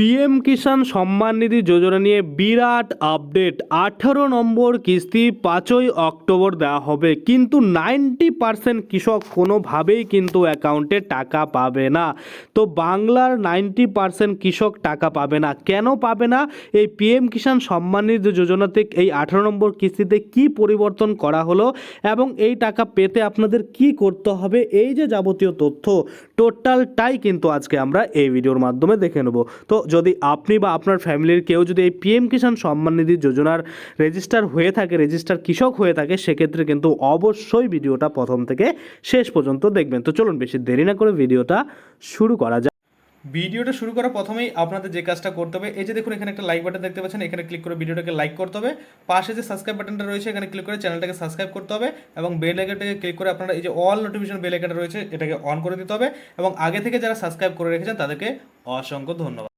PM Kisan Samman Nidhi যোজনা নিয়ে বিরাট update. 18 নম্বর কিস্তি 5ই October দেওয়া হবে, কিন্তু 90% কৃষক কোনোভাবেই কিন্তু অ্যাকাউন্টে টাকা পাবে না। তো বাংলার 90% কৃষক টাকা পাবে না। কেন পাবে না? এই পিএম কিষাণ সম্মান নিধি যোজনাতে এই 18 নম্বর কিস্তিতে কি পরিবর্তন করা হলো এবং এই টাকা পেতে আপনাদের কি করতে হবে, এই যে যাবতীয় তথ্য টোটালটাই কিন্তু আজকে আমরা এই ভিডিওর মাধ্যমে দেখে নেব। তো যদি আপনি বা আপনার ফ্যামিলির কেউ যদি এই পিএম কিষাণ সম্মান নিধি যোজনার রেজিস্টার কৃষক হয়ে থাকে, সেক্ষেত্রে কিন্তু অবশ্যই ভিডিওটা প্রথম থেকে শেষ পর্যন্ত দেখবেন। তো চলুন বেশি দেরি না করে ভিডিওটা শুরু করা যাক। ভিডিওটা শুরু করার প্রথমেই আপনাদের যে কাজটা করতে হবে, এই যে দেখুন এখানে একটা লাইক বাটন দেখতে পাচ্ছেন, এখানে ক্লিক করে ভিডিওটাকে লাইক করতে হবে। পাশে যে সাবস্ক্রাইব বাটনটা রয়েছে এখানে ক্লিক করে চ্যানেলটাকে সাবস্ক্রাইব করতে হবে এবং বেল আইকনটাকে ক্লিক করে আপনারা এই যে অল নোটিফিকেশন বেল আইকনটা রয়েছে এটাকে অন করে দিতে হবে এবং আগে থেকে যারা সাবস্ক্রাইব করে রেখেছেন তাদেরকে অসংখ্য ধন্যবাদ।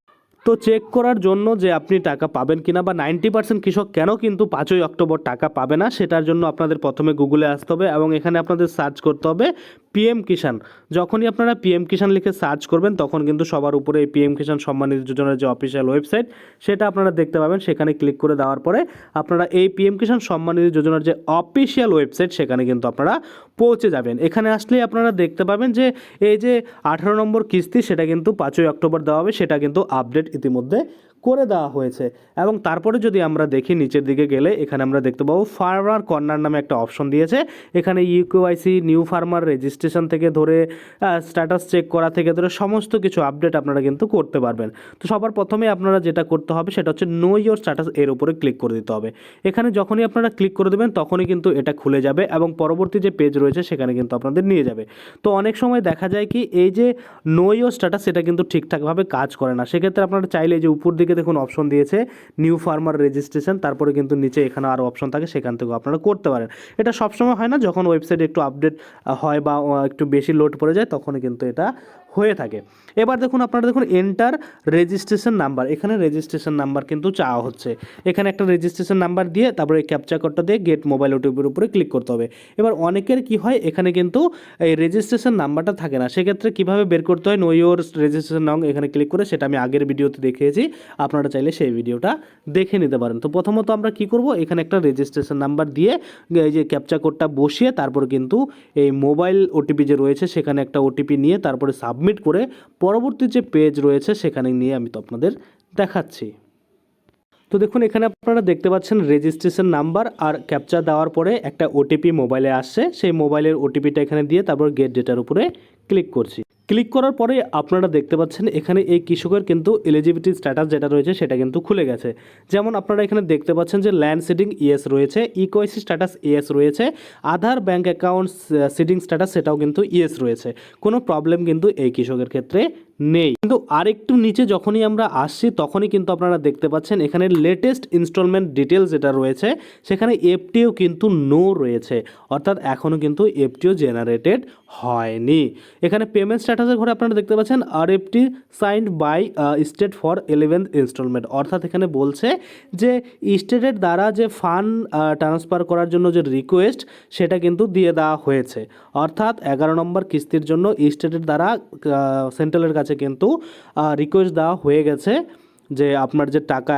তো চেক করার জন্য যে আপনি টাকা পাবেন কিনা বা 90% কৃষক কেন কিন্তু 5ই অক্টোবর টাকা পাবে না, সেটার জন্য আপনাদের প্রথমে গুগলে আসতে হবে এবং এখানে আপনাদের সার্চ করতে হবে পিএম কিষাণ। যখনই আপনারা পিএম কিষাণ লিখে সার্চ করবেন তখন কিন্তু সবার উপরে এই পিএম কিষাণ সম্মান নিধি যোজনার যে অফিসিয়াল ওয়েবসাইট সেটা আপনারা দেখতে পাবেন। সেখানে ক্লিক করে দেওয়ার পরে আপনারা এই পিএম কিষাণ সম্মান নিধি যোজনার যে অফিসিয়াল ওয়েবসাইট সেখানে কিন্তু আপনারা পৌঁছে যাবেন। এখানে আসলেই আপনারা দেখতে পাবেন যে এই যে 18 নম্বর কিস্তি সেটা কিন্তু 5ই অক্টোবর দেওয়া হবে, সেটা কিন্তু আপডেট ইতিমধ্যে করে দেওয়া হয়েছে। এবং তারপরে যদি আমরা দেখি নিচের দিকে গেলে এখানে আমরা দেখতে পাবো ফার্মার কর্নার নামে একটা অপশন দিয়েছে। এখানে ইউকেওয়াইসি, নিউ ফার্মার রেজিস্ট্রেশন থেকে ধরে স্ট্যাটাস চেক করা থেকে ধরে সমস্ত কিছু আপডেট আপনারা কিন্তু করতে পারবেন। তো সবার প্রথমে আপনারা যেটা করতে হবে সেটা হচ্ছে নো ইয়োর স্ট্যাটাস, এর উপরে ক্লিক করে দিতে হবে। এখানে যখনই আপনারা ক্লিক করে দেবেন তখনই কিন্তু এটা খুলে যাবে এবং পরবর্তী যে পেজ রয়েছে সেখানে কিন্তু আপনাদের নিয়ে যাবে। তো অনেক সময় দেখা যায় কি এই যে নো ইয়োর স্ট্যাটাস সেটা কিন্তু ঠিকঠাকভাবে কাজ করে না। সেক্ষেত্রে আপনারা চাইলে যে উপর দিকে দেখুন অপশন দিয়েছে নিউ ফার্মার রেজিস্ট্রেশন, তারপরে কিন্তু নিচে এখানে আরও অপশন থাকে, সেখান থেকেও আপনারা করতে পারেন। এটা সবসময় হয় না, যখন ওয়েবসাইট একটু আপডেট হয় বা একটু বেশি লোড পড়ে যায় তখনই কিন্তু এটা হয়ে থাকে। এবার দেখুন আপনারা দেখুন এন্টার রেজিস্ট্রেশন নাম্বার, এখানে রেজিস্ট্রেশন নাম্বার কিন্তু চাওয়া হচ্ছে। এখানে একটা রেজিস্ট্রেশন নাম্বার দিয়ে তারপরে এই ক্যাপচা কোডটা দিয়ে গেট মোবাইল ওটিপির উপরে ক্লিক করতে হবে। এবার অনেকের কি হয় এখানে কিন্তু এই রেজিস্ট্রেশন নাম্বারটা থাকে না, সেক্ষেত্রে কীভাবে বের করতে হয় নো ইয়োর রেজিস্ট্রেশন নং এখানে ক্লিক করে, সেটা আমি আগের ভিডিওতে দেখিয়েছি, আপনারা চাইলে সেই ভিডিওটা দেখে নিতে পারেন। তো প্রথমত আমরা কি করব, এখানে একটা রেজিস্ট্রেশন নাম্বার দিয়ে এই যে ক্যাপচা কোডটা বসিয়ে তারপর কিন্তু এই মোবাইল ওটিপি যে রয়েছে সেখানে একটা ওটিপি নিয়ে তারপরে সাবমিট করে পরবর্তী যে পেজ রয়েছে সেখানে নিয়ে আমি তো আপনাদের দেখাচ্ছি। তো দেখুন এখানে আপনারা দেখতে পাচ্ছেন রেজিস্ট্রেশন নাম্বার আর ক্যাপচা দেওয়ার পরে একটা ওটিপি মোবাইলে আসছে, সেই মোবাইলের ওটিপিটা এখানে দিয়ে তারপর গেট ডেটার উপরে ক্লিক করছি। ক্লিক করার পরে আপনারা দেখতে পাচ্ছেন এখানে এই কৃষকের কিন্তু এলিজিবিলিটি স্ট্যাটাস যেটা রয়েছে সেটা কিন্তু খুলে গেছে। যেমন আপনারা এখানে দেখতে পাচ্ছেন যে ল্যান্ড সিডিং ইয়েস রয়েছে, ইকোয়াইসি স্ট্যাটাস ইয়েস রয়েছে, আধার ব্যাঙ্ক অ্যাকাউন্ট সিডিং স্ট্যাটাস সেটাও কিন্তু ইয়েস রয়েছে। কোনো প্রবলেম কিন্তু এই কৃষকের ক্ষেত্রে নেই। কিন্তু আরেকটু নিচে যখনই আমরা আসছি তখনই কিন্তু আপনারা দেখতে পাচ্ছেন এখানে লেটেস্ট ইনস্টলমেন্ট ডিটেলস যেটা রয়েছে সেখানে এফটিও কিন্তু নো রয়েছে, অর্থাৎ এখনও কিন্তু এফটিও জেনারেটেড হয়নি। এখানে পেমেন্ট স্ট্যাটাসের ঘরে আপনারা দেখতে পাচ্ছেন RFT signed by state for 11th installment, অর্থাৎ এখানে বলছে যে স্টেটের দ্বারা যে ফান্ড ট্রান্সফার করার জন্য যে রিকোয়েস্ট সেটা কিন্তু দিয়ে দেওয়া হয়েছে, অর্থাৎ 11 নম্বর কিস্তির জন্য স্টেটের দ্বারা সেন্ট্রালের কাছে কিন্তু রিকোয়েস্ট দেওয়া হয়ে গেছে যে আপনার যে টাকা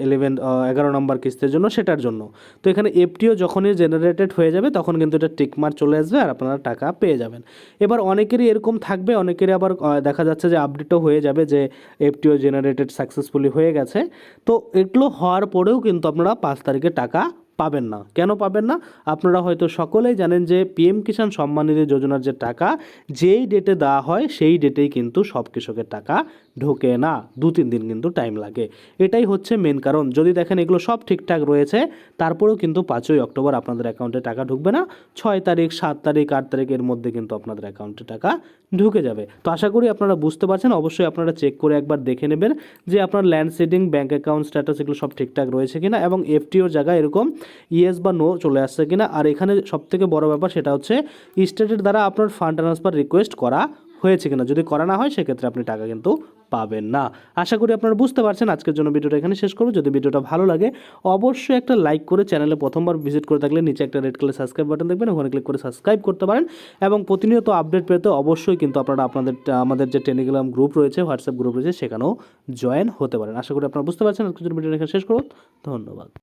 11 নম্বর কিস্তির জন্য সেটার জন্য। তো এখানে এফটিও যখনই জেনারেটেড হয়ে যাবে তখন কিন্তু এটা টিকমার্ক চলে আসবে আর আপনারা টাকা পেয়ে যাবেন। এবার অনেকেরই এরকম থাকবে, অনেকেরই আবার দেখা যাচ্ছে যে আপডেটও হয়ে যাবে যে এফটিও জেনারেটেড সাকসেসফুলি হয়ে গেছে। তো এগুলো হওয়ার পরেও কিন্তু আপনারা 5 তারিখে টাকা পাবেন না। কেন পাবেন না? আপনারা হয়তো সকলেই জানেন যে পিএম কিষাণ সম্মান নিধি যোজনার যে টাকা যেই ডেটে দেওয়া হয় সেই ডেটেই কিন্তু সব কৃষকের টাকা ঢোকে না, 2-3 দিন কিন্তু টাইম লাগে। এটাই হচ্ছে মেন কারণ। যদি দেখেন এগুলো সব ঠিকঠাক রয়েছে তারপরেও কিন্তু 5ই অক্টোবর আপনাদের অ্যাকাউন্টে টাকা ঢুকবে না, 6 তারিখ 7 তারিখ 8 তারিখের মধ্যে কিন্তু আপনাদের অ্যাকাউন্টে টাকা ঢুকে যাবে। তো আশা করি আপনারা বুঝতে পারছেন। অবশ্যই আপনারা চেক করে একবার দেখে নেবেন যে আপনার land seeding, bank account status এগুলো সব ঠিকঠাক রয়েছে কিনা এবং এফটিওর জায়গায় এরকম ইয়েস বা নো চলে আসছে কিনা। আর এখানে সবথেকে বড় ব্যাপার সেটা হচ্ছে স্টেটের দ্বারা আপনার ফান্ড ট্রান্সফার রিকোয়েস্ট করা হয়েছে কিনা। যদি করা না হয় সেক্ষেত্রে আপনি টাকা কিন্তু পাবেন না। আশা করি আপনারা বুঝতে পারছেন। আজকের জন্য ভিডিওটা এখানে শেষ করব। যদি ভিডিওটা ভালো লাগে অবশ্যই একটা লাইক করে, চ্যানেলে প্রথমবার ভিজিট করে থাকলে নিচে একটা রেড কালার সাবস্ক্রাইব বাটন দেখবেন, ওখানে ক্লিক করে সাবস্ক্রাইব করতে পারেন এবং প্রতিনিয়ত আপডেট পেতে অবশ্যই কিন্তু আপনারা আমাদের যে টেলিগ্রাম গ্রুপ রয়েছে, হোয়াটসঅ্যাপ গ্রুপ রয়েছে, সেখানেও জয়েন হতে পারেন। আশা করি আপনারা বুঝতে পারছেন। আজকের জন্য ভিডিওটা এখানে শেষ করব। ধন্যবাদ।